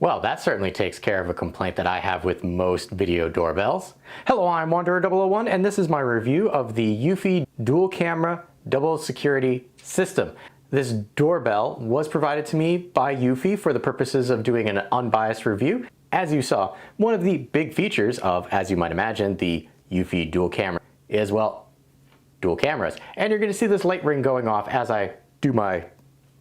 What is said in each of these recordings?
Well, that certainly takes care of a complaint that I have with most video doorbells. Hello, I'm Wanderer001 and this is my review of the Eufy dual camera double security system. This doorbell was provided to me by Eufy for the purposes of doing an unbiased review. As you saw, one of the big features of, as you might imagine, the Eufy dual camera is, well, dual cameras. And you're going to see this light ring going off as I do my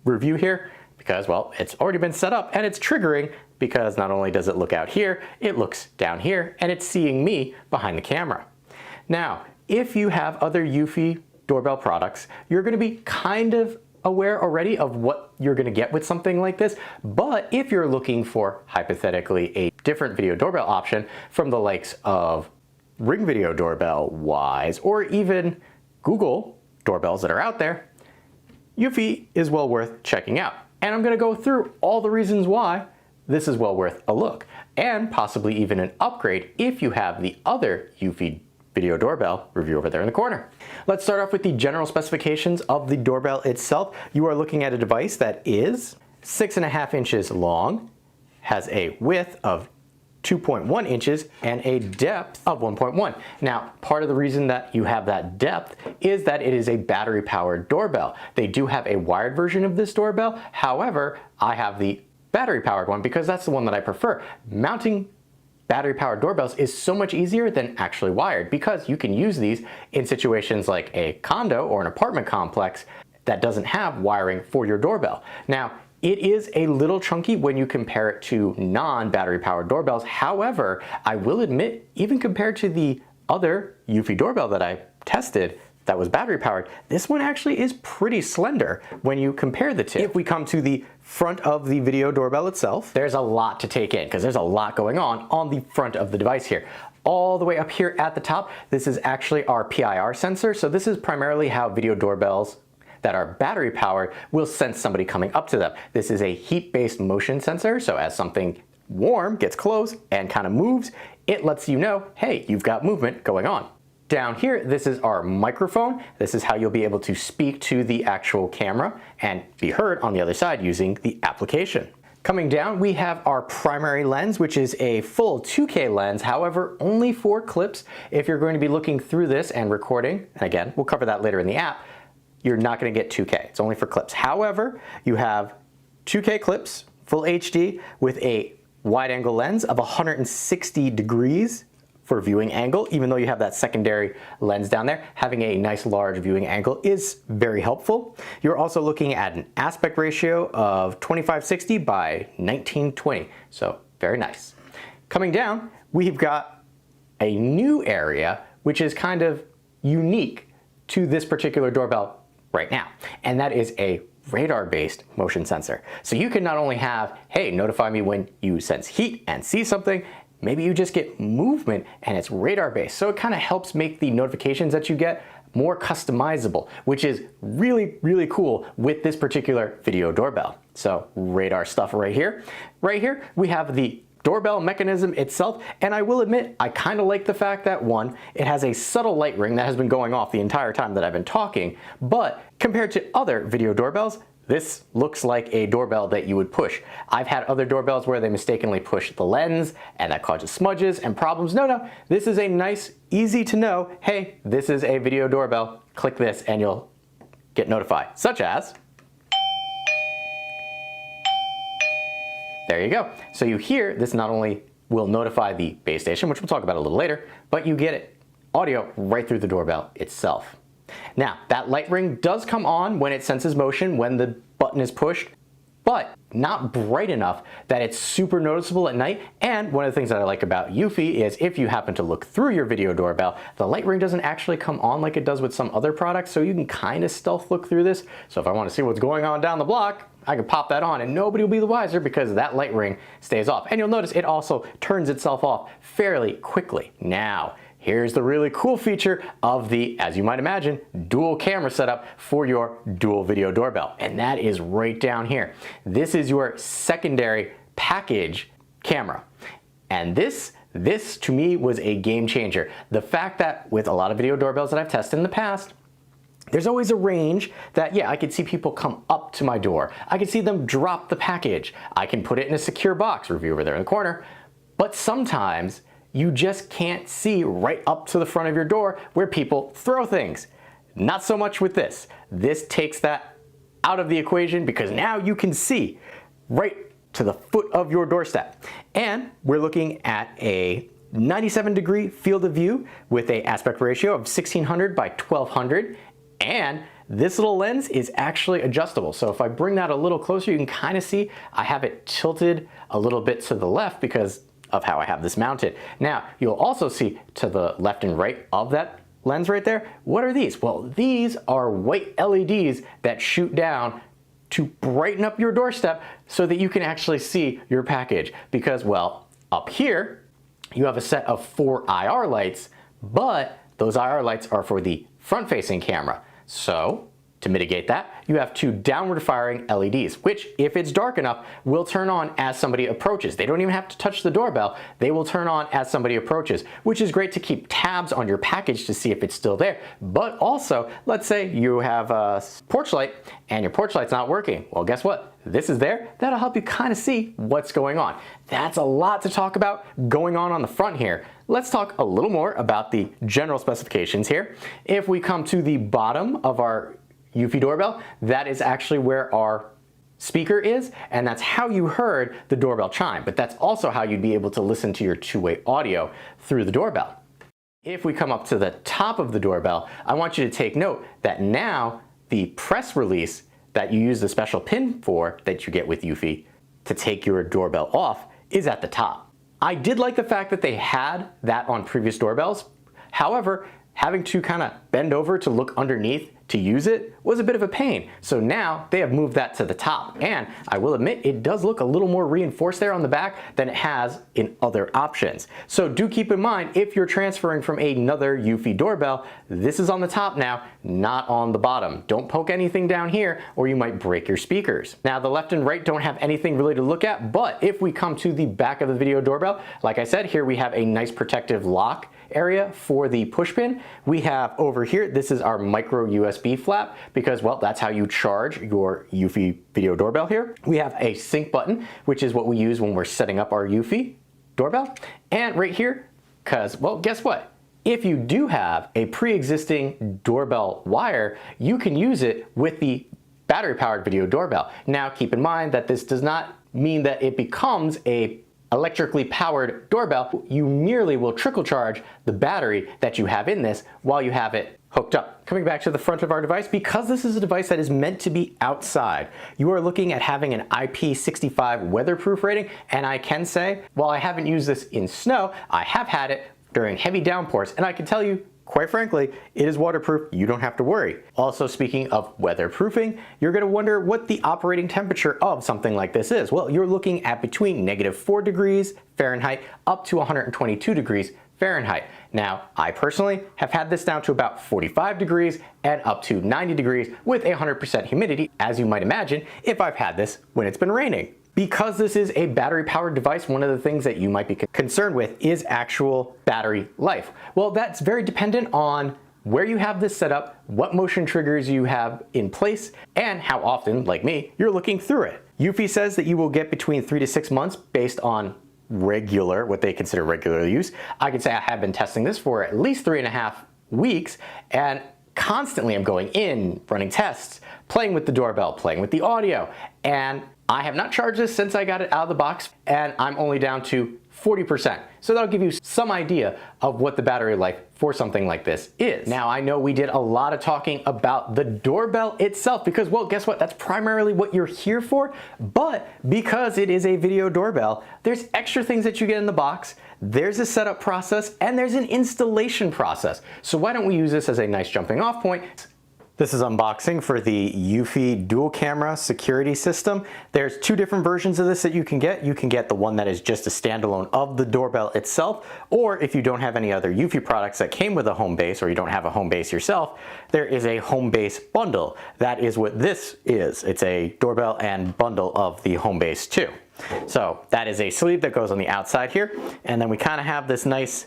review here because, well, it's already been set up and it's triggering because not only does it look out here, it looks down here and it's seeing me behind the camera. Now, if you have other Eufy doorbell products, you're going to be kind of aware already of what you're going to get with something like this. But if you're looking for, hypothetically, a different video doorbell option from the likes of Ring Video Doorbell, Wise, or even Google doorbells that are out there, Eufy is well worth checking out. And I'm going to go through all the reasons why this is well worth a look, and possibly even an upgrade if you have the other Eufy Video Doorbell review over there in the corner. Let's start off with the general specifications of the doorbell itself. You are looking at a device that is 6.5 inches long, has a width of 2.1 inches and a depth of 1.1. Now, part of the reason that you have that depth is that it is a battery-powered doorbell. They do have a wired version of this doorbell. However, I have the battery-powered one because that's the one that I prefer. Mounting battery-powered doorbells is so much easier than actually wired because you can use these in situations like a condo or an apartment complex that doesn't have wiring for your doorbell. Now, it is a little chunky when you compare it to non-battery powered doorbells. However, I will admit, even compared to the other Eufy doorbell that I tested that was battery powered, this one actually is pretty slender when you compare the two. If we come to the front of the video doorbell itself, there's a lot to take in because there's a lot going on the front of the device here. All the way up here at the top, this is actually our PIR sensor. So this is primarily how video doorbells that are battery powered will sense somebody coming up to them. This is a heat-based motion sensor, so as something warm gets close and kind of moves, it lets you know, hey, you've got movement going on. Down here, this is our microphone. This is how you'll be able to speak to the actual camera and be heard on the other side using the application. Coming down, we have our primary lens, which is a full 2K lens, however, only for clips. If you're going to be looking through this and recording, and again, we'll cover that later in the app, you're not going to get 2K. It's only for clips. However, you have 2K clips, full HD, with a wide angle lens of 160 degrees for viewing angle. Even though you have that secondary lens down there, having a nice large viewing angle is very helpful. You're also looking at an aspect ratio of 2560 by 1920. So very nice. Coming down, we've got a new area, which is kind of unique to this particular doorbell right now, and that is a radar-based motion sensor. So you can not only have, hey, notify me when you sense heat and see something, maybe you just get movement and it's radar-based. So it kind of helps make the notifications that you get more customizable, which is really, really cool with this particular video doorbell. So radar stuff right here. Right here, we have the doorbell mechanism itself, and I will admit I kind of like the fact that, one, it has a subtle light ring that has been going off the entire time that I've been talking, but compared to other video doorbells, this looks like a doorbell that you would push. I've had other doorbells where they mistakenly push the lens and that causes smudges and problems. No, this is a nice, easy to know, hey, this is a video doorbell, click this and you'll get notified, such as, there you go. So you hear this not only will notify the base station, which we'll talk about a little later, but you get it audio right through the doorbell itself. Now, that light ring does come on when it senses motion, when the button is pushed, but not bright enough that it's super noticeable at night. And one of the things that I like about Eufy is if you happen to look through your video doorbell, the light ring doesn't actually come on like it does with some other products, so you can kind of stealth look through this. So if I want to see what's going on down the block, I can pop that on and nobody will be the wiser because that light ring stays off. And you'll notice it also turns itself off fairly quickly. Now, here's the really cool feature of the, as you might imagine, dual camera setup for your dual video doorbell. And that is right down here. This is your secondary package camera. And this to me was a game changer. The fact that with a lot of video doorbells that I've tested in the past, there's always a range that, yeah, I could see people come up to my door. I could see them drop the package. I can put it in a secure box, review over there in the corner. But sometimes you just can't see right up to the front of your door where people throw things. Not so much with this. This takes that out of the equation because now you can see right to the foot of your doorstep. And we're looking at a 97-degree field of view with an aspect ratio of 1600 by 1200. And this little lens is actually adjustable. So if I bring that a little closer, you can kind of see I have it tilted a little bit to the left because of how I have this mounted. Now, you'll also see to the left and right of that lens right there, what are these? Well, these are white LEDs that shoot down to brighten up your doorstep so that you can actually see your package. Because, well, up here, you have a set of 4 IR lights, but those IR lights are for the front-facing camera. So, to mitigate that, you have 2 downward-firing LEDs, which, if it's dark enough, will turn on as somebody approaches. They don't even have to touch the doorbell. They will turn on as somebody approaches, which is great to keep tabs on your package to see if it's still there. But also, let's say you have a porch light and your porch light's not working. Well, guess what? This is there. That'll help you kind of see what's going on. That's a lot to talk about going on the front here. Let's talk a little more about the general specifications here. If we come to the bottom of our Eufy doorbell, that is actually where our speaker is, and that's how you heard the doorbell chime, but that's also how you'd be able to listen to your two-way audio through the doorbell. If we come up to the top of the doorbell, I want you to take note that now the press release that you use the special pin for that you get with Eufy to take your doorbell off is at the top. I did like the fact that they had that on previous doorbells. However, having to kind of bend over to look underneath to use it was a bit of a pain. So now they have moved that to the top. And I will admit, it does look a little more reinforced there on the back than it has in other options. So do keep in mind, if you're transferring from another Eufy doorbell, this is on the top now, not on the bottom. Don't poke anything down here or you might break your speakers. Now the left and right don't have anything really to look at, but if we come to the back of the video doorbell, like I said, here we have a nice protective lock area for the push pin. We have over here, this is our micro USB flap because, well, that's how you charge your Eufy video doorbell here. We have a sync button, which is what we use when we're setting up our Eufy doorbell. And right here, because, well, guess what? If you do have a pre-existing doorbell wire, you can use it with the battery-powered video doorbell. Now, keep in mind that this does not mean that it becomes a electrically powered doorbell. You merely will trickle charge the battery that you have in this while you have it hooked up. Coming back to the front of our device, because this is a device that is meant to be outside, you are looking at having an IP65 weatherproof rating, and I can say, while I haven't used this in snow, I have had it during heavy downpours, and I can tell you, quite frankly, it is waterproof. You don't have to worry. Also, speaking of weatherproofing, you're going to wonder what the operating temperature of something like this is. Well, you're looking at between -4 degrees Fahrenheit up to 122 degrees Fahrenheit. Now, I personally have had this down to about 45 degrees and up to 90 degrees with 100% humidity, as you might imagine, if I've had this when it's been raining. Because this is a battery-powered device, one of the things that you might be concerned with is actual battery life. Well, that's very dependent on where you have this set up, what motion triggers you have in place, and how often, like me, you're looking through it. Eufy says that you will get between 3 to 6 months based on regular, what they consider regular use. I can say I have been testing this for at least 3.5 weeks, and constantly I'm going in, running tests, playing with the doorbell, playing with the audio, and I have not charged this since I got it out of the box, and I'm only down to 40%. So that'll give you some idea of what the battery life for something like this is. Now, I know we did a lot of talking about the doorbell itself because, well, guess what? That's primarily what you're here for, but because it is a video doorbell, there's extra things that you get in the box. There's a setup process and there's an installation process. So why don't we use this as a nice jumping off point? This is unboxing for the Eufy dual camera security system. There's 2 different versions of this that you can get. You can get the one that is just a standalone of the doorbell itself, or if you don't have any other Eufy products that came with a Homebase or you don't have a Homebase yourself, there is a Homebase bundle. That is what this is. It's a doorbell and bundle of the Homebase 2. So that is a sleeve that goes on the outside here, and then we kind of have this nice,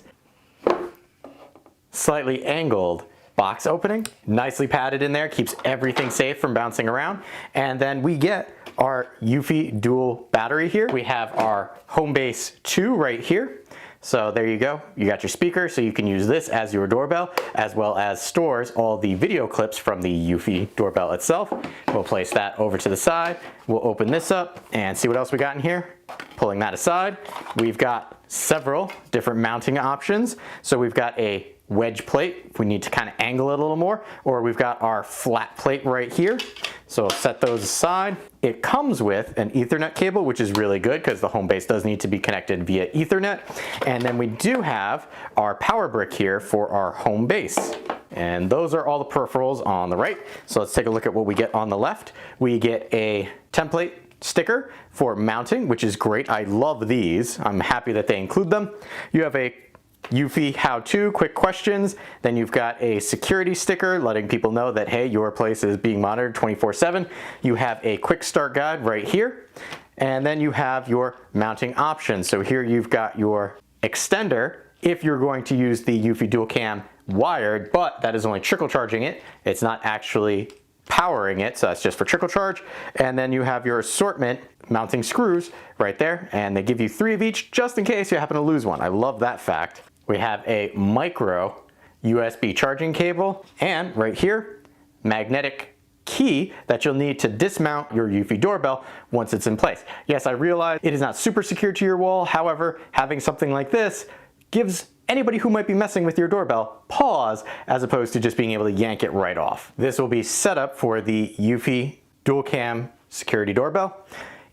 slightly angled box opening, nicely padded in there, keeps everything safe from bouncing around. And then we get our Eufy dual battery here. We have our Homebase 2 right here. So there you go. You got your speaker, so you can use this as your doorbell, as well as stores all the video clips from the Eufy doorbell itself. We'll place that over to the side. We'll open this up and see what else we got in here. Pulling that aside, we've got several different mounting options. So we've got a wedge plate if we need to kind of angle it a little more, or we've got our flat plate right here. So we'll set those aside. It comes with an Ethernet cable, which is really good because the Homebase does need to be connected via Ethernet. And then we do have our power brick here for our Homebase. And those are all the peripherals on the right. So let's take a look at what we get on the left. We get a template sticker for mounting, which is great. I love these. I'm happy that they include them. You have a Eufy how-to, quick questions. Then you've got a security sticker letting people know that, hey, your place is being monitored 24/7. You have a quick start guide right here. And then you have your mounting options. So here you've got your extender if you're going to use the Eufy Dual Cam wired, but that is only trickle charging it. It's not actually powering it, so that's just for trickle charge. And then you have your assortment mounting screws right there, and they give you 3 of each just in case you happen to lose one. I love that fact. We have a micro USB charging cable, and right here, magnetic key that you'll need to dismount your Eufy doorbell once it's in place. Yes, I realize it is not super secure to your wall. However, having something like this gives anybody who might be messing with your doorbell pause, as opposed to just being able to yank it right off. This will be set up for the Eufy Dual Cam security doorbell.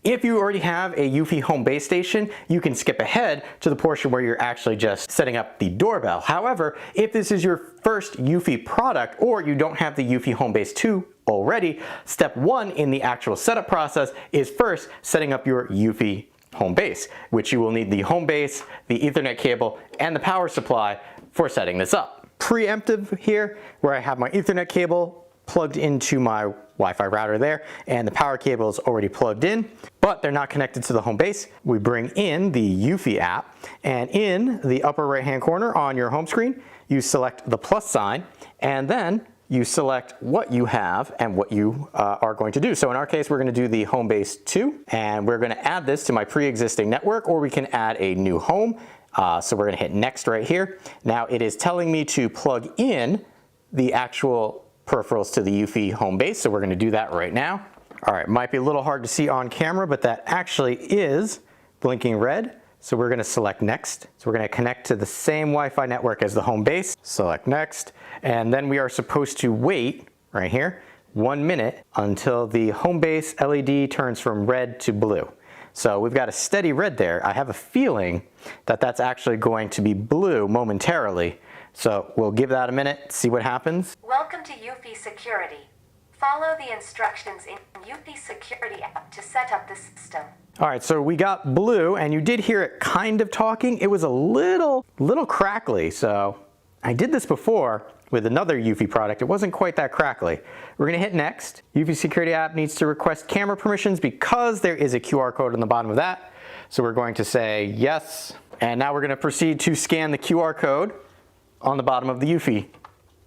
If you already have a Eufy home base station, you can skip ahead to the portion where you're actually just setting up the doorbell. However, if this is your first Eufy product, or you don't have the Eufy Homebase 2 already, step 1 in the actual setup process is first setting up your Eufy Homebase, which you will need the Homebase, the Ethernet cable, and the power supply for setting this up. Preemptive here, where I have my Ethernet cable plugged into my Wi-Fi router there, and the power cable is already plugged in, but they're not connected to the Homebase. We bring in the Eufy app, and in the upper right hand corner on your home screen, you select the plus sign, and then you select what you have and what you are going to do. So in our case, we're going to do the Homebase 2, and we're going to add this to my pre-existing network, or we can add a new home. So we're going to hit next right here. Now it is telling me to plug in the actual peripherals to the Eufy Homebase, so we're going to do that right now. All right, might be a little hard to see on camera, but that actually is blinking red. So we're going to select next. So we're going to connect to the same Wi-Fi network as the Homebase. Select next, and then we are supposed to wait right here 1 minute until the Homebase LED turns from red to blue. So we've got a steady red there. I have a feeling that that's actually going to be blue momentarily. So we'll give that a minute, see what happens. Welcome to Eufy Security. Follow the instructions in Eufy Security app to set up the system. All right, so we got blue, and you did hear it kind of talking. It was a little crackly. So I did this before with another Eufy product. It wasn't quite that crackly. We're gonna hit next. Eufy Security app needs to request camera permissions because there is a QR code on the bottom of that. So we're going to say yes. And now we're gonna proceed to scan the QR code on the bottom of the Eufy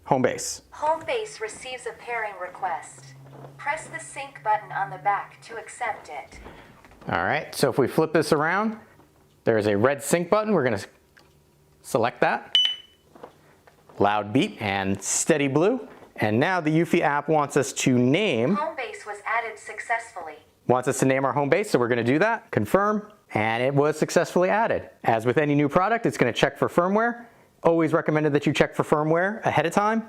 Homebase. Homebase receives a pairing request. Press the sync button on the back to accept it. All right, so if we flip this around, there is a red sync button. We're gonna select that. Loud beep and steady blue. And now the Eufy app wants us to name. Homebase was added successfully. Wants us to name our Homebase, so we're gonna do that. Confirm, and it was successfully added. As with any new product, it's gonna check for firmware. Always recommended that you check for firmware ahead of time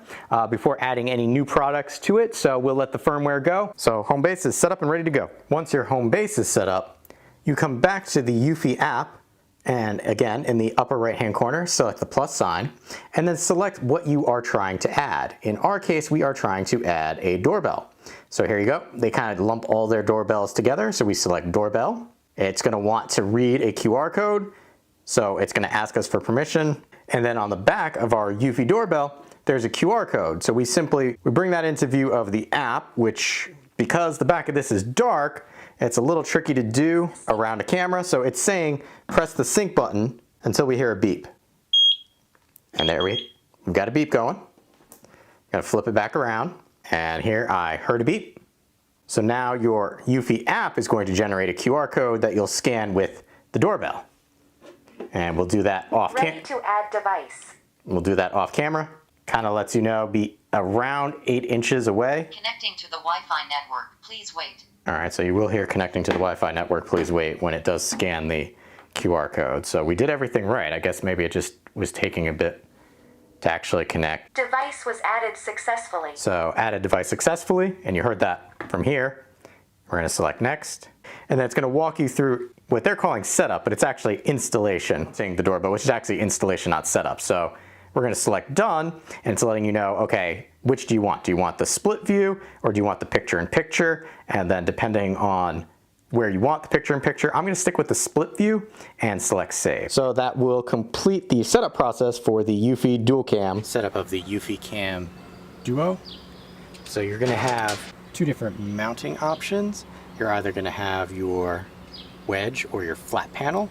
before adding any new products to it, so we'll let the firmware go. So Homebase is set up and ready to go. Once your Homebase is set up, you come back to the Eufy app, and again, in the upper right hand corner, select the plus sign, and then select what you are trying to add. In our case, we are trying to add a doorbell. So here you go. They kind of lump all their doorbells together, so we select doorbell. It's gonna want to read a QR code, so it's gonna ask us for permission. And then on the back of our Eufy doorbell, there's a QR code. So we bring that into view of the app, which, because the back of this is dark, it's a little tricky to do around a camera. So it's saying, press the sync button until we hear a beep. And there we've got a beep going. Gonna flip it back around, and here I heard a beep. So now your Eufy app is going to generate a QR code that you'll scan with the doorbell. And we'll do that off camera. Ready to add device. We'll do that off camera. Kind of lets you know, be around 8 inches away. Connecting to the Wi-Fi network, please wait. All right, so you will hear connecting to the Wi-Fi network, please wait, when it does scan the QR code. So we did everything right. I guess maybe it just was taking a bit to actually connect. Device was added successfully. So added device successfully, and you heard that from here. We're gonna select next, and then it's gonna walk you through what they're calling setup, but it's actually installation, saying the doorbell, which is actually installation, not setup. So we're gonna select done, and it's letting you know, okay, which do you want? Do you want the split view, or do you want the picture-in-picture? And then depending on where you want the picture-in-picture, I'm gonna stick with the split view and select save. So that will complete the setup process for the Eufy Dual Cam. Setup of the Eufy Cam Duo. So you're gonna have 2 different mounting options. You're either gonna have your wedge or your flat panel.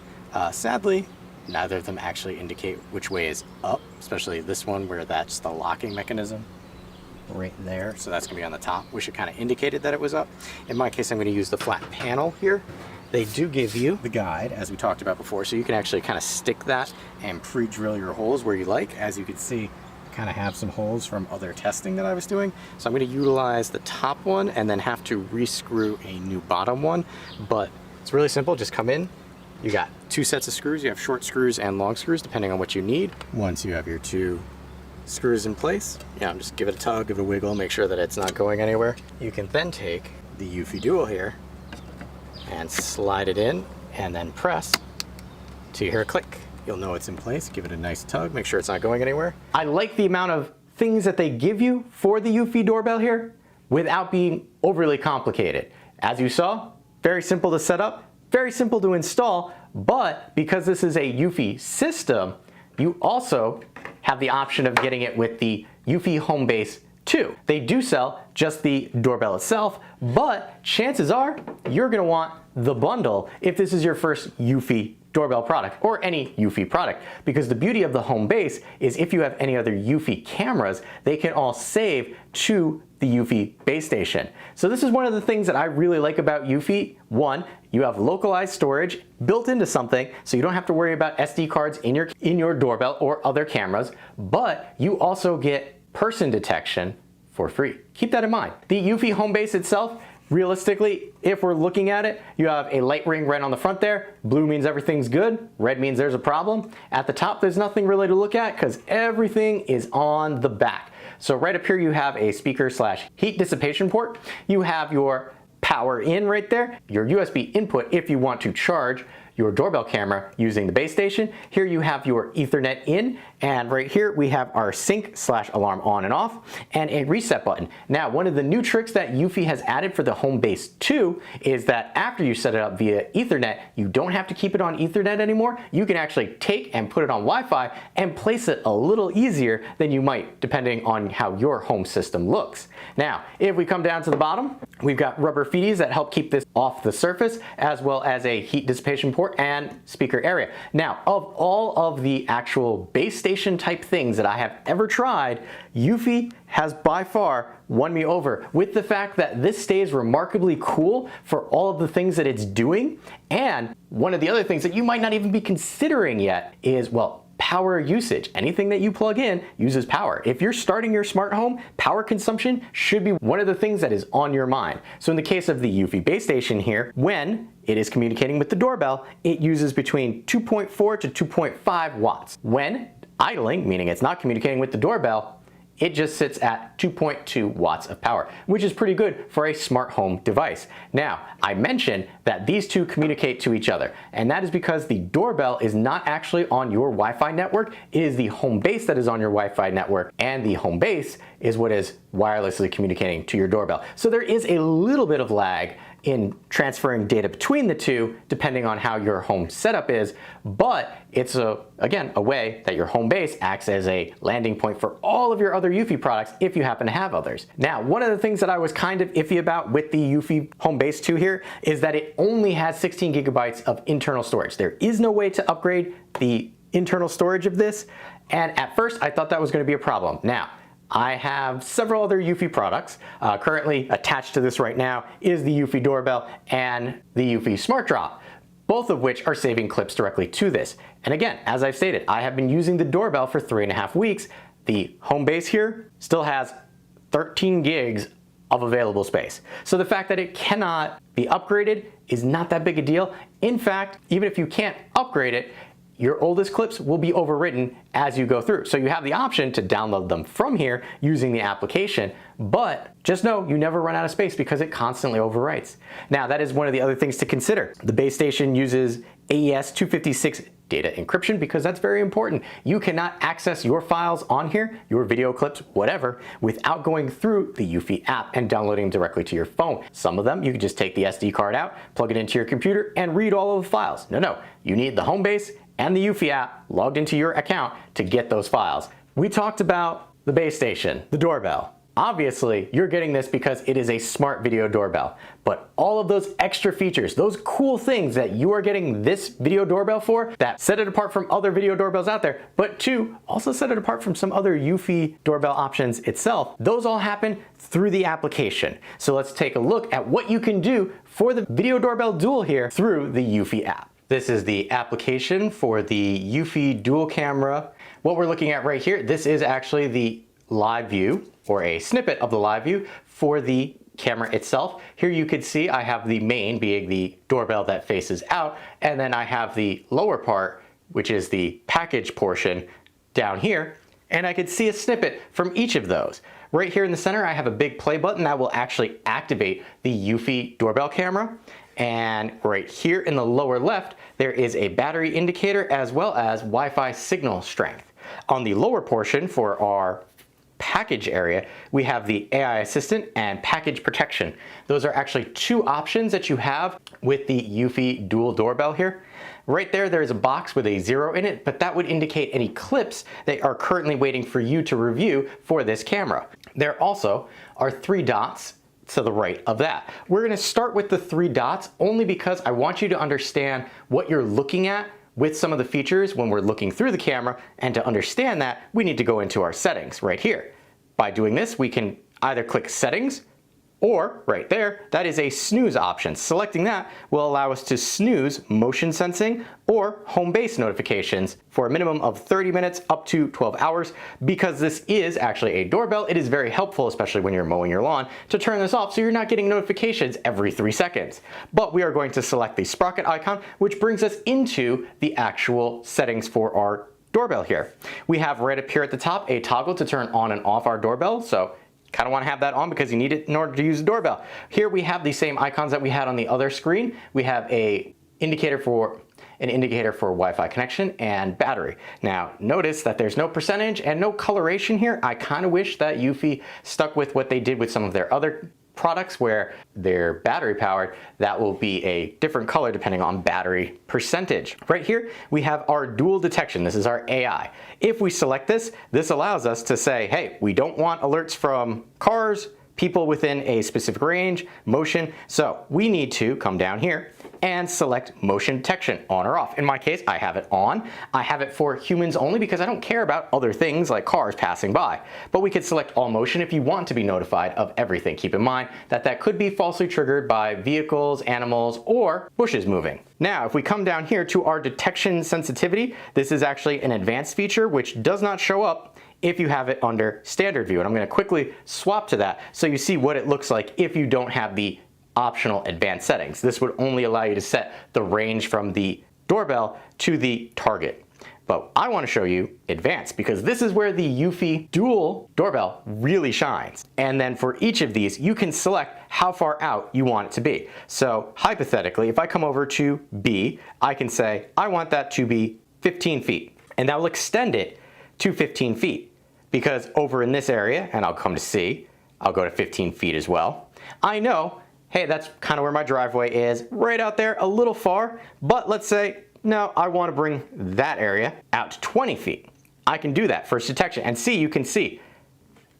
Sadly, neither of them actually indicate which way is up, especially this one where that's the locking mechanism right there. So that's gonna be on the top. Wish it kind of indicated that it was up. In my case, I'm gonna use the flat panel here. They do give you the guide, as we talked about before, so you can actually kind of stick that and pre-drill your holes where you like. As you can see, kind of have some holes from other testing that I was doing. So I'm gonna utilize the top one and then have to re-screw a new bottom one. But it's really simple, just come in. You got 2 sets of screws. You have short screws and long screws, depending on what you need. Once you have your 2 screws in place, just give it a tug, give it a wiggle, make sure that it's not going anywhere. You can then take the Eufy Dual here and slide it in and then press till you hear a click. You'll know it's in place. Give it a nice tug, make sure it's not going anywhere. I like the amount of things that they give you for the Eufy doorbell here without being overly complicated. As you saw, very simple to set up, very simple to install, but because this is a Eufy system, you also have the option of getting it with the Eufy Homebase 2. They do sell just the doorbell itself, but chances are you're gonna want the bundle if this is your first Eufy doorbell product or any Eufy product, because the beauty of the Homebase is if you have any other Eufy cameras, they can all save to the Eufy base station. So this is one of the things that I really like about Eufy. One, you have localized storage built into something, so you don't have to worry about SD cards in your doorbell or other cameras, but you also get person detection for free. Keep that in mind. The Eufy Homebase itself, realistically, if we're looking at it, you have a light ring right on the front there. Blue means everything's good. Red means there's a problem. At the top, there's nothing really to look at because everything is on the back. So right up here, you have a speaker/heat dissipation port. You have your power in right there, your USB input if you want to charge your doorbell camera using the base station. Here you have your Ethernet in, and right here we have our sync/alarm on and off, and a reset button. Now, one of the new tricks that Eufy has added for the Homebase 2 is that after you set it up via Ethernet, you don't have to keep it on Ethernet anymore. You can actually take and put it on Wi-Fi and place it a little easier than you might, depending on how your home system looks. Now, if we come down to the bottom, we've got rubber feeties that help keep this off the surface, as well as a heat dissipation port and speaker area. Now, of all of the actual base station type things that I have ever tried, Eufy has by far won me over with the fact that this stays remarkably cool for all of the things that it's doing. And one of the other things that you might not even be considering yet is, well, power usage. Anything that you plug in uses power. If you're starting your smart home, power consumption should be one of the things that is on your mind. So in the case of the Eufy base station here, when it is communicating with the doorbell, it uses between 2.4 to 2.5 watts. When idling, meaning it's not communicating with the doorbell, it just sits at 2.2 watts of power, which is pretty good for a smart home device. Now, I mentioned that these two communicate to each other, and that is because the doorbell is not actually on your Wi-Fi network. It is the Homebase that is on your Wi-Fi network, and the Homebase is what is wirelessly communicating to your doorbell. So there is a little bit of lag in transferring data between the two, depending on how your home setup is, but it's again a way that your Homebase acts as a landing point for all of your other Eufy products if you happen to have others. Now, one of the things that I was kind of iffy about with the Eufy Homebase 2 here is that it only has 16 gigabytes of internal storage. There is no way to upgrade the internal storage of this, and at first I thought that was going to be a problem. Now, I have several other Eufy products. Currently attached to this right now is the Eufy Doorbell and the Eufy Smart Drop, both of which are saving clips directly to this. And again, as I've stated, I have been using the doorbell for 3.5 weeks. The Homebase here still has 13 gigs of available space. So the fact that it cannot be upgraded is not that big a deal. In fact, even if you can't upgrade it, your oldest clips will be overwritten as you go through. So you have the option to download them from here using the application, but just know you never run out of space because it constantly overwrites. Now that is one of the other things to consider. The base station uses AES 256 data encryption because that's very important. You cannot access your files on here, your video clips, whatever, without going through the Eufy app and downloading them directly to your phone. Some of them you can just take the SD card out, plug it into your computer, and read all of the files. No, you need the Homebase and the Eufy app logged into your account to get those files. We talked about the base station, the doorbell. Obviously, you're getting this because it is a smart video doorbell, but all of those extra features, those cool things that you are getting this video doorbell for that set it apart from other video doorbells out there, but two, also set it apart from some other Eufy doorbell options itself, those all happen through the application. So let's take a look at what you can do for the Video Doorbell Dual here through the Eufy app. This is the application for the Eufy dual camera. What we're looking at right here, this is actually the live view or a snippet of the live view for the camera itself. Here you can see I have the main being the doorbell that faces out, and then I have the lower part, which is the package portion down here, and I could see a snippet from each of those. Right here in the center, I have a big play button that will actually activate the Eufy doorbell camera. And right here in the lower left, there is a battery indicator as well as Wi-Fi signal strength. On the lower portion for our package area, we have the AI assistant and package protection. Those are actually two options that you have with the Eufy dual doorbell here. Right there, there's a box with a 0 in it, but that would indicate any clips that are currently waiting for you to review for this camera. There also are 3 dots to the right of that. We're gonna start with the 3 dots only because I want you to understand what you're looking at with some of the features when we're looking through the camera, and to understand that, we need to go into our settings right here. By doing this, we can either click settings, or right there, that is a snooze option. Selecting that will allow us to snooze motion sensing or home base notifications for a minimum of 30 minutes up to 12 hours. Because this is actually a doorbell, it is very helpful, especially when you're mowing your lawn, to turn this off so you're not getting notifications every 3 seconds. But we are going to select the sprocket icon, which brings us into the actual settings for our doorbell here. We have right up here at the top a toggle to turn on and off our doorbell. So kind of want to have that on because you need it in order to use the doorbell. Here we have the same icons that we had on the other screen. We have an indicator for Wi-Fi connection and battery. Now notice that there's no percentage and no coloration here. I kind of wish that Eufy stuck with what they did with some of their other products where they're battery powered. That will be a different color depending on battery percentage. Right here we have our dual detection. This is our AI. If we select this, this allows us to say, hey, we don't want alerts from cars, people within a specific range, motion. So we need to come down here and select motion detection, on or off. In my case, I have it on. I have it for humans only because I don't care about other things like cars passing by. But we could select all motion if you want to be notified of everything. Keep in mind that that could be falsely triggered by vehicles, animals, or bushes moving. Now, if we come down here to our detection sensitivity, this is actually an advanced feature which does not show up if you have it under standard view. And I'm going to quickly swap to that so you see what it looks like if you don't have the optional advanced settings. This would only allow you to set the range from the doorbell to the target. But I want to show you advanced because this is where the Eufy dual doorbell really shines. And then for each of these, you can select how far out you want it to be. So hypothetically, if I come over to B, I can say, I want that to be 15 feet. And that will extend it to 15 feet. Because over in this area, and I'll come to C, I'll go to 15 feet as well. I know, hey, that's kind of where my driveway is, right out there, a little far, but let's say, no, I want to bring that area out to 20 feet. I can do that, first detection, and see, you can see,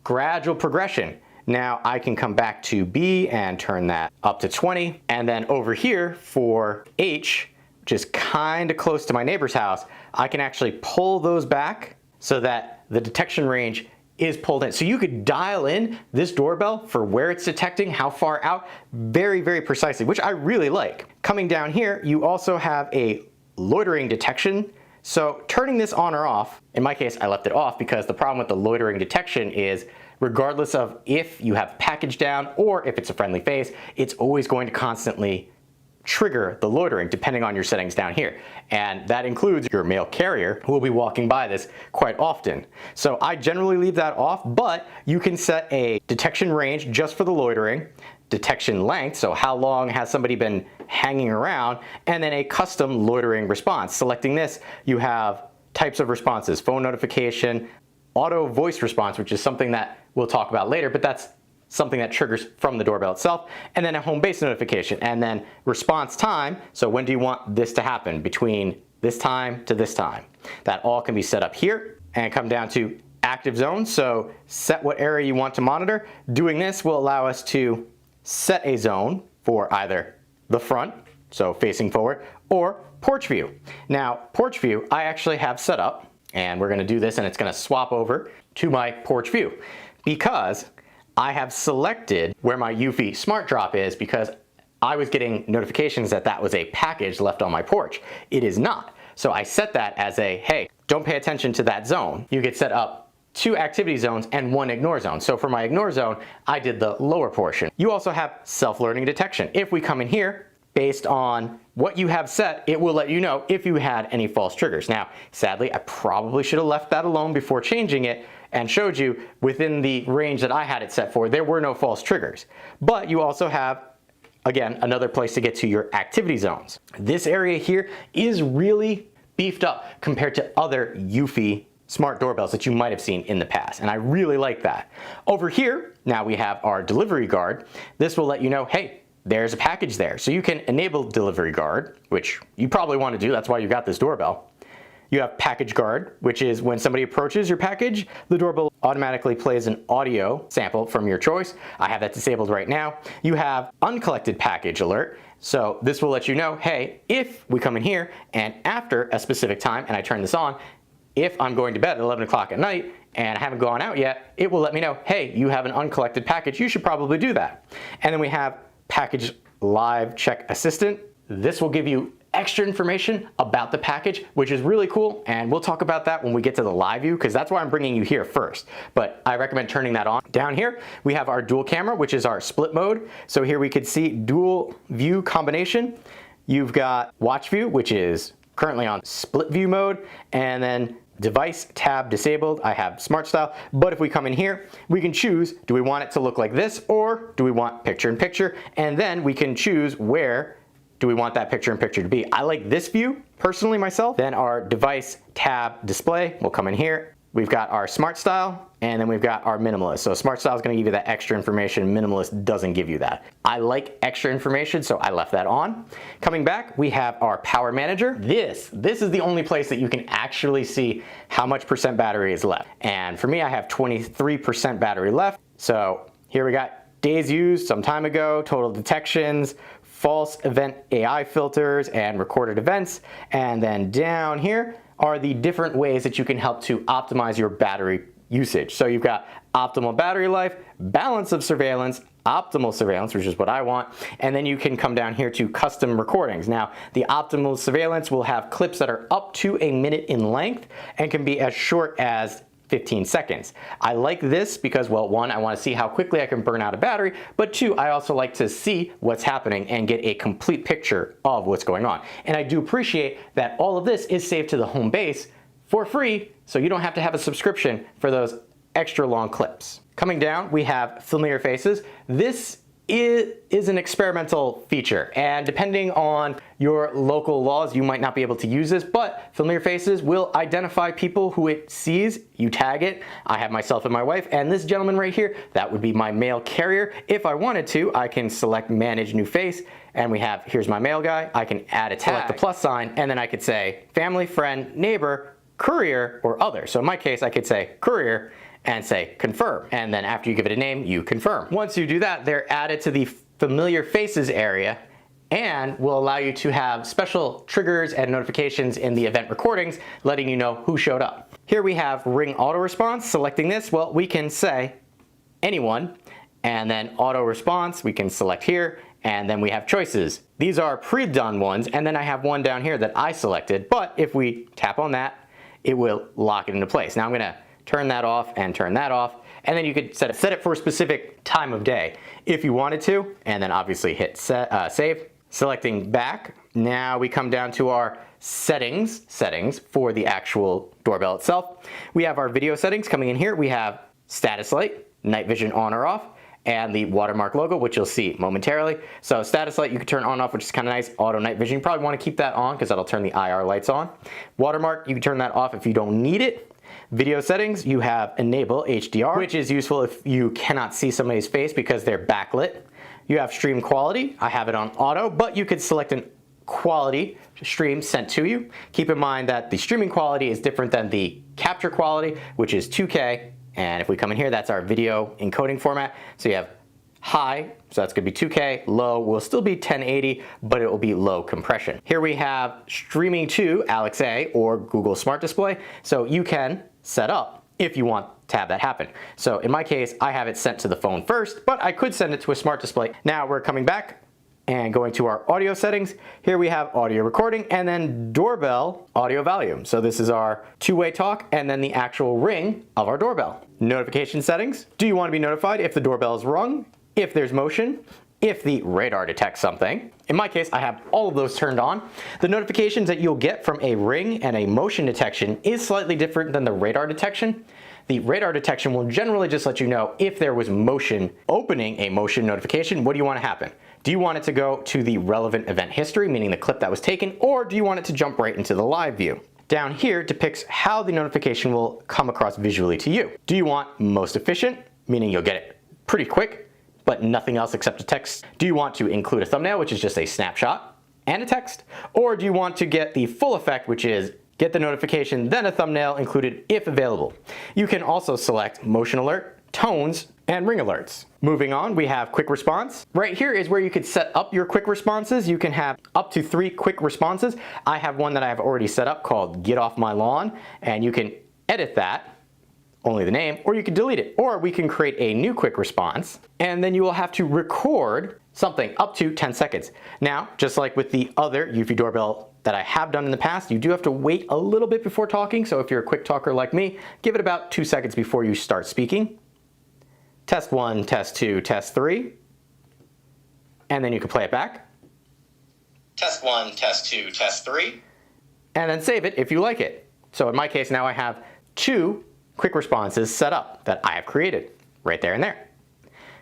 gradual progression. Now I can come back to B and turn that up to 20, and then over here for H, which is kind of close to my neighbor's house, I can actually pull those back so that the detection range is pulled in. So you could dial in this doorbell for where it's detecting, how far out, very, very precisely, which I really like. Coming down here, you also have a loitering detection. So turning this on or off, in my case, I left it off because the problem with the loitering detection is regardless of if you have package down or if it's a friendly face, it's always going to constantly trigger the loitering depending on your settings down here. And that includes your mail carrier who will be walking by this quite often. So I generally leave that off, but you can set a detection range just for the loitering, detection length, so how long has somebody been hanging around, and then a custom loitering response. Selecting this, you have types of responses, phone notification, auto voice response, which is something that we'll talk about later, but that's something that triggers from the doorbell itself, and then a Homebase notification, and then response time, so when do you want this to happen between this time to this time. That all can be set up here, and come down to active zone, so set what area you want to monitor. Doing this will allow us to set a zone for either the front, so facing forward, or porch view. Now, porch view I actually have set up, and we're gonna do this and it's gonna swap over to my porch view because I have selected where my Eufy Smart Drop is because I was getting notifications that that was a package left on my porch. It is not. So I set that as a, hey, don't pay attention to that zone. You get set up 2 activity zones and 1 ignore zone. So for my ignore zone, I did the lower portion. You also have self-learning detection. If we come in here, based on what you have set, it will let you know if you had any false triggers. Now, sadly, I probably should have left that alone before changing it and showed you within the range that I had it set for, there were no false triggers. But you also have, again, another place to get to your activity zones. This area here is really beefed up compared to other Eufy smart doorbells that you might have seen in the past, and I really like that. Over here, now we have our delivery guard. This will let you know, hey, there's a package there. So you can enable delivery guard, which you probably want to do, that's why you got this doorbell. You have package guard, which is when somebody approaches your package, the doorbell automatically plays an audio sample from your choice. I have that disabled right now. You have uncollected package alert. So this will let you know, hey, if we come in here and after a specific time, and I turn this on, if I'm going to bed at 11 o'clock at night and I haven't gone out yet, it will let me know, hey, you have an uncollected package, you should probably do that. And then we have package live check assistant. This will give you extra information about the package, which is really cool, and we'll talk about that when we get to the live view because that's why I'm bringing you here first, but I recommend turning that on. Down here we have our dual camera, which is our split mode. So here we could see dual view combination. You've got watch view, which is currently on split view mode, and then device tab disabled. I have smart style, but if we come in here, we can choose, do we want it to look like this or do we want picture in picture? And then we can choose where do we want that picture in picture to be. I like this view personally myself. Then our device tab display will come in here. We've got our smart style and then we've got our minimalist. So smart style is going to give you that extra information. Minimalist doesn't give you that. I like extra information, so I left that on. Coming back, we have our power manager. This is the only place that you can actually see how much percent battery is left. And for me, I have 23% battery left. So here we got days used some time ago, total detections, false event AI filters, and recorded events. And then down here are the different ways that you can help to optimize your battery usage. So you've got optimal battery life, balance of surveillance, optimal surveillance, which is what I want, and then you can come down here to custom recordings. Now, the optimal surveillance will have clips that are up to a minute in length and can be as short as 15 seconds. I like this because, well, 1, I want to see how quickly I can burn out a battery, but 2, I also like to see what's happening and get a complete picture of what's going on. And I do appreciate that all of this is saved to the Homebase for free, so you don't have to have a subscription for those extra long clips. Coming down, we have familiar faces. This is an experimental feature, and depending on your local laws, you might not be able to use this, but familiar faces will identify people who it sees. You tag it. I have myself and my wife, and this gentleman right here, that would be my mail carrier. If I wanted to, I can select manage new face, and we have, here's my mail guy. I can add a tag, select the plus sign, and then I could say family, friend, neighbor, courier, or other. So in my case, I could say courier and say confirm, and then after you give it a name, you confirm. Once you do that, they're added to the familiar faces area, and will allow you to have special triggers and notifications in the event recordings letting you know who showed up. Here we have Ring Auto Response. Selecting this, well, we can say anyone, and then Auto Response, we can select here, and then we have choices. These are pre-done ones, and then I have one down here that I selected, but if we tap on that, it will lock it into place. Now I'm gonna turn that off and turn that off, and then you could set it for a specific time of day if you wanted to, and then obviously hit save. Selecting back, now we come down to our settings for the actual doorbell itself. We have our video settings coming in here. We have status light, night vision on or off, and the watermark logo, which you'll see momentarily. So status light you can turn on and off, which is kind of nice. Auto night vision, you probably want to keep that on because that'll turn the IR lights on. Watermark, you can turn that off if you don't need it. Video settings, you have enable HDR, which is useful if you cannot see somebody's face because they're backlit. You have stream quality, I have it on auto, but you could select an quality stream sent to you. Keep in mind that the streaming quality is different than the capture quality, which is 2K. And if we come in here, that's our video encoding format. So you have high, so that's gonna be 2K, low will still be 1080, but it will be low compression. Here we have streaming to Alexa or Google Smart Display. So you can set up if you want to have that happen. So in my case, I have it sent to the phone first, but I could send it to a smart display. Now we're coming back and going to our audio settings. Here we have audio recording and then doorbell audio volume. So this is our two-way talk and then the actual ring of our doorbell. Notification settings. Do you want to be notified if the doorbell is rung, if there's motion, if the radar detects something? In my case, I have all of those turned on. The notifications that you'll get from a ring and a motion detection is slightly different than the radar detection. The radar detection will generally just let you know if there was motion. Opening a motion notification, what do you want to happen? Do you want it to go to the relevant event history, meaning the clip that was taken, or do you want it to jump right into the live view? Down here depicts how the notification will come across visually to you. Do you want most efficient, meaning you'll get it pretty quick, but nothing else except a text? Do you want to include a thumbnail, which is just a snapshot and a text? Or do you want to get the full effect, which is get the notification, then a thumbnail included if available? You can also select motion alert, tones, and ring alerts. Moving on, we have quick response. Right here is where you could set up your quick responses. You can have up to 3 quick responses. I have one that I have already set up called Get Off My Lawn, and you can edit that, only the name, or you can delete it. Or we can create a new quick response, and then you will have to record something up to 10 seconds. Now, just like with the other Eufy doorbell that I have done in the past, you do have to wait a little bit before talking. So if you're a quick talker like me, give it about 2 seconds before you start speaking. Test 1, test 2, test 3. And then you can play it back. Test 1, test 2, test 3. And then save it if you like it. So in my case now I have 2 quick responses set up that I have created right there and there.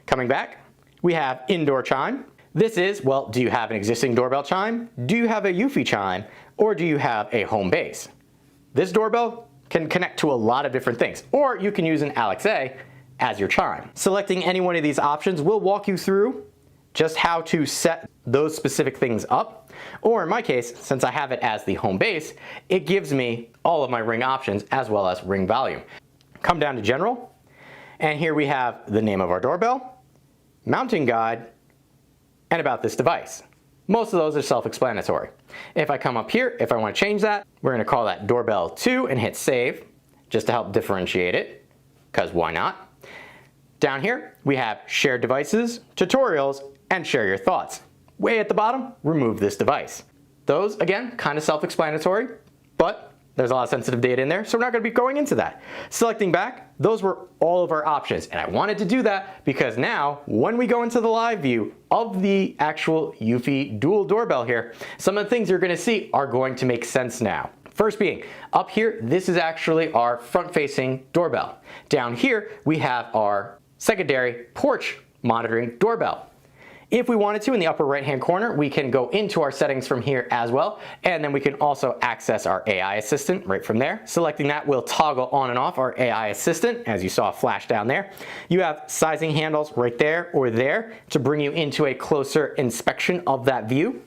Coming back, we have indoor chime. This is, well, do you have an existing doorbell chime? Do you have a Eufy chime? Or do you have a Homebase? This doorbell can connect to a lot of different things, or you can use an Alexa as your chime. Selecting any one of these options will walk you through just how to set those specific things up. Or in my case, since I have it as the Homebase, it gives me all of my ring options as well as ring volume. Come down to general, and here we have the name of our doorbell, mounting guide, and about this device. Most of those are self-explanatory. If I come up here, if I want to change that, we're going to call that doorbell 2 and hit save, just to help differentiate it, because why not? Down here, we have shared devices, tutorials, and share your thoughts. Way at the bottom, remove this device. Those, again, kind of self-explanatory, but there's a lot of sensitive data in there, so we're not going to be going into that. Selecting back, those were all of our options, and I wanted to do that because now, when we go into the live view of the actual Eufy dual doorbell here, some of the things you're going to see are going to make sense now. First being, up here, this is actually our front-facing doorbell. Down here, we have our secondary porch monitoring doorbell. If we wanted to, in the upper right-hand corner, we can go into our settings from here as well, and then we can also access our AI assistant right from there. Selecting that will toggle on and off our AI assistant, as you saw flash down there. You have sizing handles right there or there to bring you into a closer inspection of that view.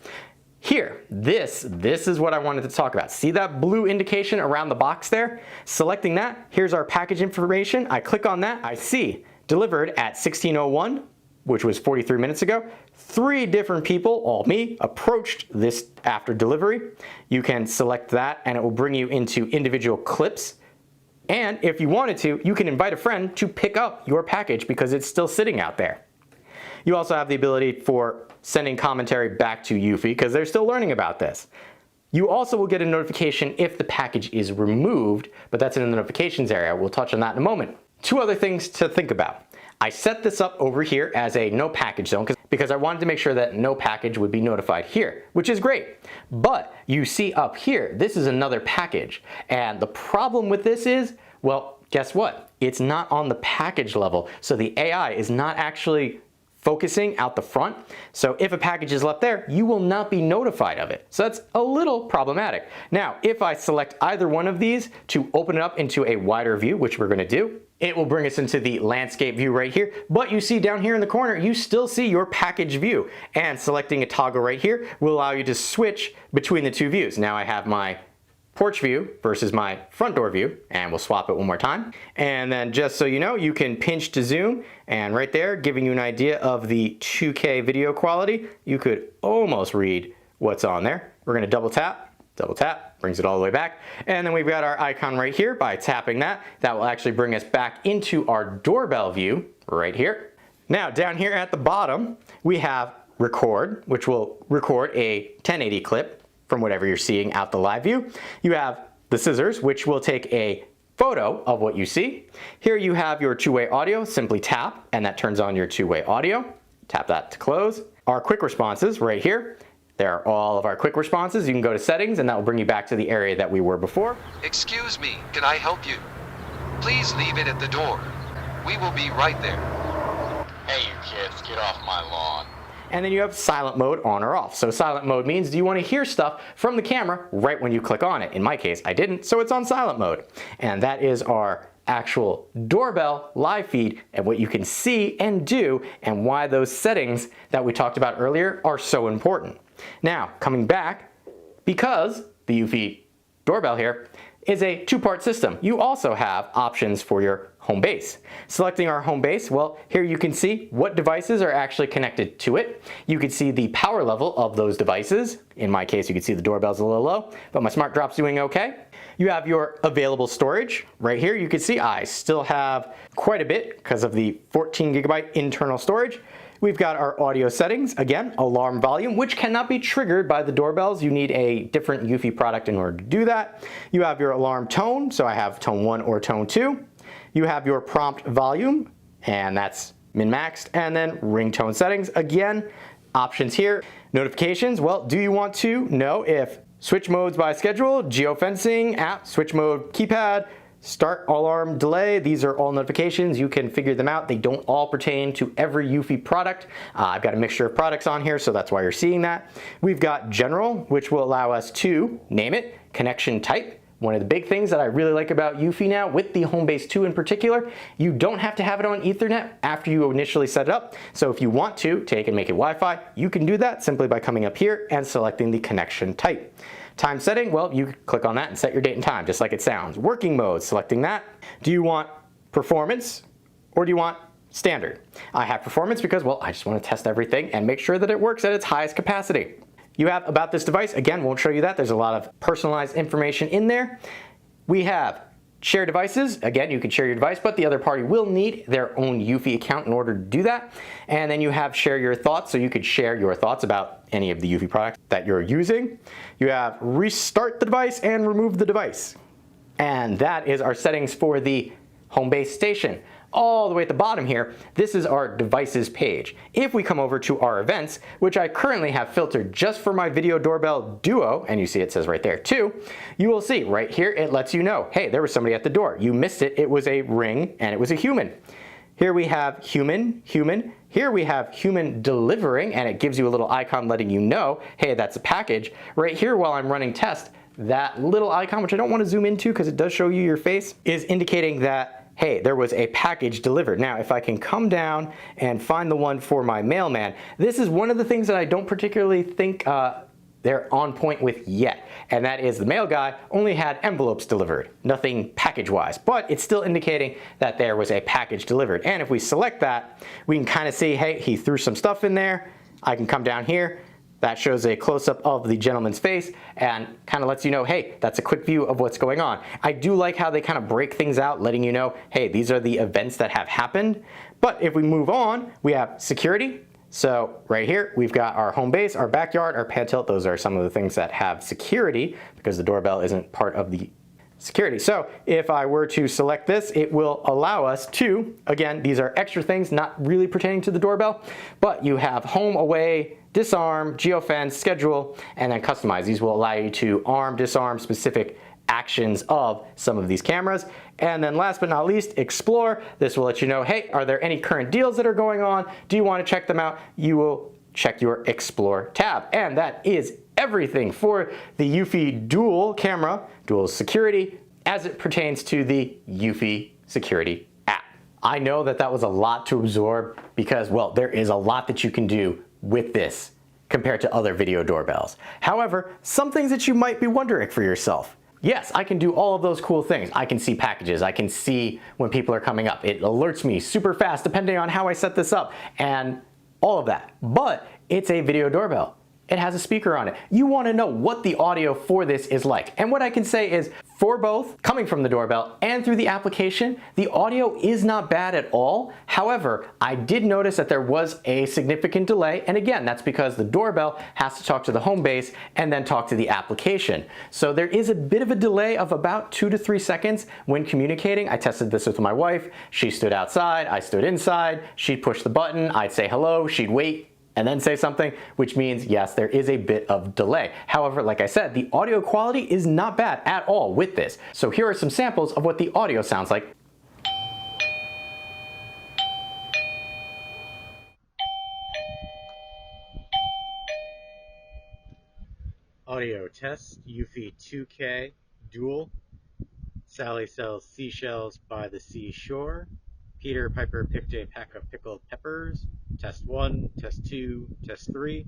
Here, this is what I wanted to talk about. See that blue indication around the box there? Selecting that, here's our package information. I click on that, I see delivered at 1601 which was 43 minutes ago, 3 different people, all me, approached this after delivery. You can select that and it will bring you into individual clips. And if you wanted to, you can invite a friend to pick up your package because it's still sitting out there. You also have the ability for sending commentary back to Eufy because they're still learning about this. You also will get a notification if the package is removed, but that's in the notifications area. We'll touch on that in a moment. 2 other things to think about. I set this up over here as a no package zone because I wanted to make sure that no package would be notified here, which is great. But you see up here, this is another package. And the problem with this is, well, guess what? It's not on the package level. So the AI is not actually focusing out the front. So if a package is left there, you will not be notified of it. So that's a little problematic. Now, if I select either one of these to open it up into a wider view, which we're going to do, it will bring us into the landscape view right here. But you see down here in the corner, you still see your package view. And selecting a toggle right here will allow you to switch between the 2 views. Now I have my porch view versus my front door view, and we'll swap it one more time. And then just so you know, you can pinch to zoom, and right there, giving you an idea of the 2K video quality, you could almost read what's on there. We're gonna double tap, brings it all the way back. And then we've got our icon right here. By tapping that, that will actually bring us back into our doorbell view right here. Now down here at the bottom, we have record, which will record a 1080 clip from whatever you're seeing out the live view. You have the scissors, which will take a photo of what you see. Here you have your 2-way audio. Simply tap and that turns on your 2-way audio. Tap that to close. Our quick responses right here. There are all of our quick responses. You can go to settings and that will bring you back to the area that we were before. Excuse me, can I help you? Please leave it at the door. We will be right there. Hey, you kids, get off my lawn. And then you have silent mode on or off. So silent mode means, do you want to hear stuff from the camera right when you click on it? In my case, I didn't, so it's on silent mode. And that is our actual doorbell live feed and what you can see and do and why those settings that we talked about earlier are so important. Now, coming back, because the Eufy doorbell here is a 2-part system, you also have options for your home base. Selecting our home base, well, here you can see what devices are actually connected to it. You can see the power level of those devices. In my case, you can see the doorbell's a little low, but my smart drop's doing okay. You have your available storage. Right here, you can see I still have quite a bit because of the 14 gigabyte internal storage. We've got our audio settings, again, alarm volume, which cannot be triggered by the doorbells. You need a different Eufy product in order to do that. You have your alarm tone, so I have tone 1 or tone 2. You have your prompt volume, and that's min-maxed, and then ringtone settings. Again, options here. Notifications, well, do you want to know if switch modes by schedule, geofencing, app, switch mode keypad, start alarm delay, these are all notifications. You can figure them out. They don't all pertain to every Eufy product. I've got a mixture of products on here, so that's why you're seeing that. We've got general, which will allow us to name it, connection type. One of the big things that I really like about Eufy now, with the Homebase 2 in particular, you don't have to have it on Ethernet after you initially set it up. So if you want to take and make it Wi-Fi, you can do that simply by coming up here and selecting the connection type. Time setting, well, you click on that and set your date and time, just like it sounds. Working mode, selecting that. Do you want performance or do you want standard? I have performance because, well, I just want to test everything and make sure that it works at its highest capacity. You have about this device, again, won't show you that. There's a lot of personalized information in there. We have share devices. Again, you can share your device, but the other party will need their own Eufy account in order to do that. And then you have share your thoughts, so you could share your thoughts about any of the Eufy products that you're using. You have restart the device and remove the device. And that is our settings for the Homebase station. All the way at the bottom here, this is our devices page. If we come over to our events, which I currently have filtered just for my Video Doorbell Duo, and you see it says right there too, you will see right here it lets you know, hey, there was somebody at the door. You missed it, it was a ring and it was a human. Here we have human, human. Here we have human delivering, and it gives you a little icon letting you know, hey, that's a package. Right here while I'm running test, that little icon, which I don't want to zoom into because it does show you your face, is indicating that hey, there was a package delivered. Now, if I can come down and find the one for my mailman, this is one of the things that I don't particularly think they're on point with yet. And that is the mail guy only had envelopes delivered, nothing package-wise, but it's still indicating that there was a package delivered. And if we select that, we can kind of see, hey, he threw some stuff in there. I can come down here. That shows a close-up of the gentleman's face and kind of lets you know, hey, that's a quick view of what's going on. I do like how they kind of break things out, letting you know, hey, these are the events that have happened. But if we move on, we have security. So right here, we've got our home base, our backyard, our pad tilt. Those are some of the things that have security because the doorbell isn't part of the security. So if I were to select this, it will allow us to, again, these are extra things not really pertaining to the doorbell, but you have home, away, disarm, geofence, schedule, and then customize. These will allow you to arm, disarm specific actions of some of these cameras. And then last but not least, explore. This will let you know, hey, are there any current deals that are going on? Do you want to check them out? You will check your explore tab. And that is everything for the Eufy Dual camera, dual security, as it pertains to the Eufy security app. I know that that was a lot to absorb because, well, there is a lot that you can do with this compared to other video doorbells. However, some things that you might be wondering for yourself. Yes, I can do all of those cool things. I can see packages. I can see when people are coming up. It alerts me super fast depending on how I set this up and all of that. But it's a video doorbell. It has a speaker on it. You want to know what the audio for this is like. And what I can say is for both coming from the doorbell and through the application, the audio is not bad at all. However, I did notice that there was a significant delay. And again, that's because the doorbell has to talk to the home base and then talk to the application. So there is a bit of a delay of about 2 to 3 seconds when communicating. I tested this with my wife. She stood outside, I stood inside. She'd push the button, I'd say hello, she'd wait, and then say something, which means, yes, there is a bit of delay. However, like I said, the audio quality is not bad at all with this. So here are some samples of what the audio sounds like. Audio test, Eufy 2K Dual. Sally sells seashells by the seashore. Peter Piper picked a pack of pickled peppers. Test 1, test 2, test 3,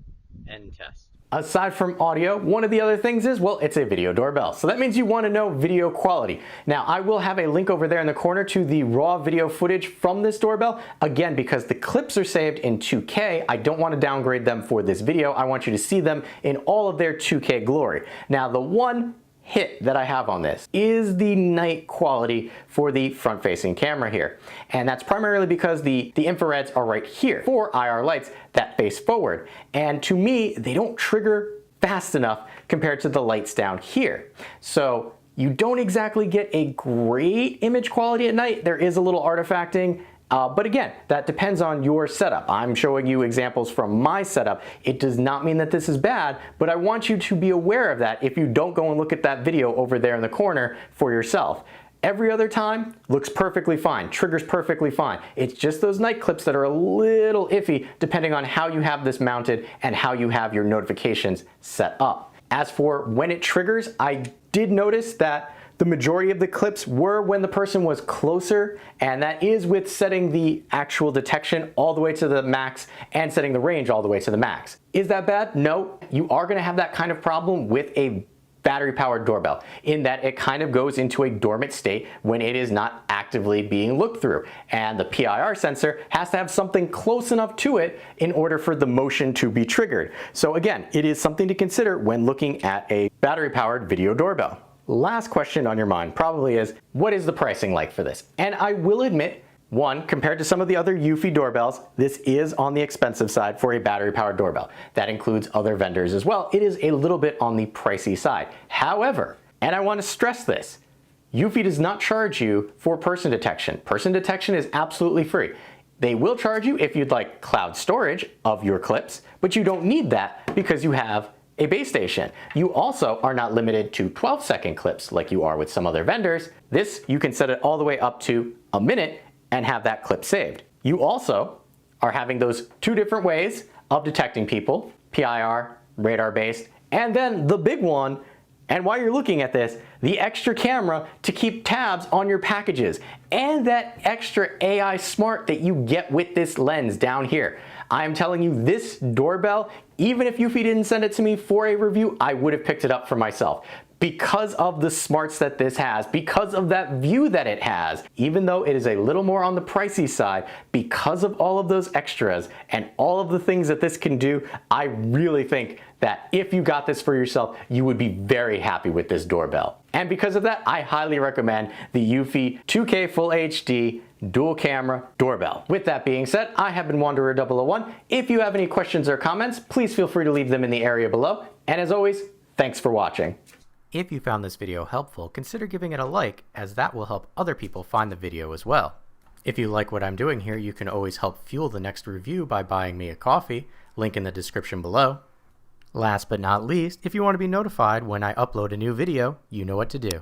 end test. Aside from audio, one of the other things is, well, it's a video doorbell. So that means you want to know video quality. Now, I will have a link over there in the corner to the raw video footage from this doorbell. Again, because the clips are saved in 2K, I don't want to downgrade them for this video. I want you to see them in all of their 2K glory. Now, the one hit that I have on this is the night quality for the front-facing camera here. And that's primarily because the infrareds are right here for IR lights that face forward. And to me, they don't trigger fast enough compared to the lights down here. So you don't exactly get a great image quality at night. There is a little artifacting. But again, that depends on your setup. I'm showing you examples from my setup. It does not mean that this is bad, but I want you to be aware of that if you don't go and look at that video over there in the corner for yourself. Every other time looks perfectly fine, triggers perfectly fine. It's just those night clips that are a little iffy depending on how you have this mounted and how you have your notifications set up. As for when it triggers, I did notice that the majority of the clips were when the person was closer, and that is with setting the actual detection all the way to the max and setting the range all the way to the max. Is that bad? No. You are going to have that kind of problem with a battery-powered doorbell in that it kind of goes into a dormant state when it is not actively being looked through. And the PIR sensor has to have something close enough to it in order for the motion to be triggered. So again, it is something to consider when looking at a battery-powered video doorbell. Last question on your mind probably is, what is the pricing like for this? And I will admit, one, compared to some of the other Eufy doorbells, this is on the expensive side for a battery-powered doorbell. That includes other vendors as well. It is a little bit on the pricey side. However, and I want to stress this, Eufy does not charge you for person detection. Person detection is absolutely free. They will charge you if you'd like cloud storage of your clips, but you don't need that because you have a base station. You also are not limited to 12-second clips like you are with some other vendors. This, you can set it all the way up to a minute and have that clip saved. You also are having those two different ways of detecting people, PIR, radar-based, and then the big one, and while you're looking at this, the extra camera to keep tabs on your packages, and that extra AI smart that you get with this lens down here. I'm telling you, this doorbell, even if Eufy didn't send it to me for a review, I would have picked it up for myself. Because of the smarts that this has, because of that view that it has, even though it is a little more on the pricey side, because of all of those extras and all of the things that this can do, I really think that if you got this for yourself, you would be very happy with this doorbell. And because of that, I highly recommend the Eufy 2K Full HD dual camera doorbell. With that being said, I have been Wanderer 001. If you have any questions or comments, please feel free to leave them in the area below. And as always, thanks for watching. If you found this video helpful, consider giving it a like, as that will help other people find the video as well. If you like what I'm doing here, you can always help fuel the next review by buying me a coffee, link in the description below. Last but not least, if you want to be notified when I upload a new video, you know what to do.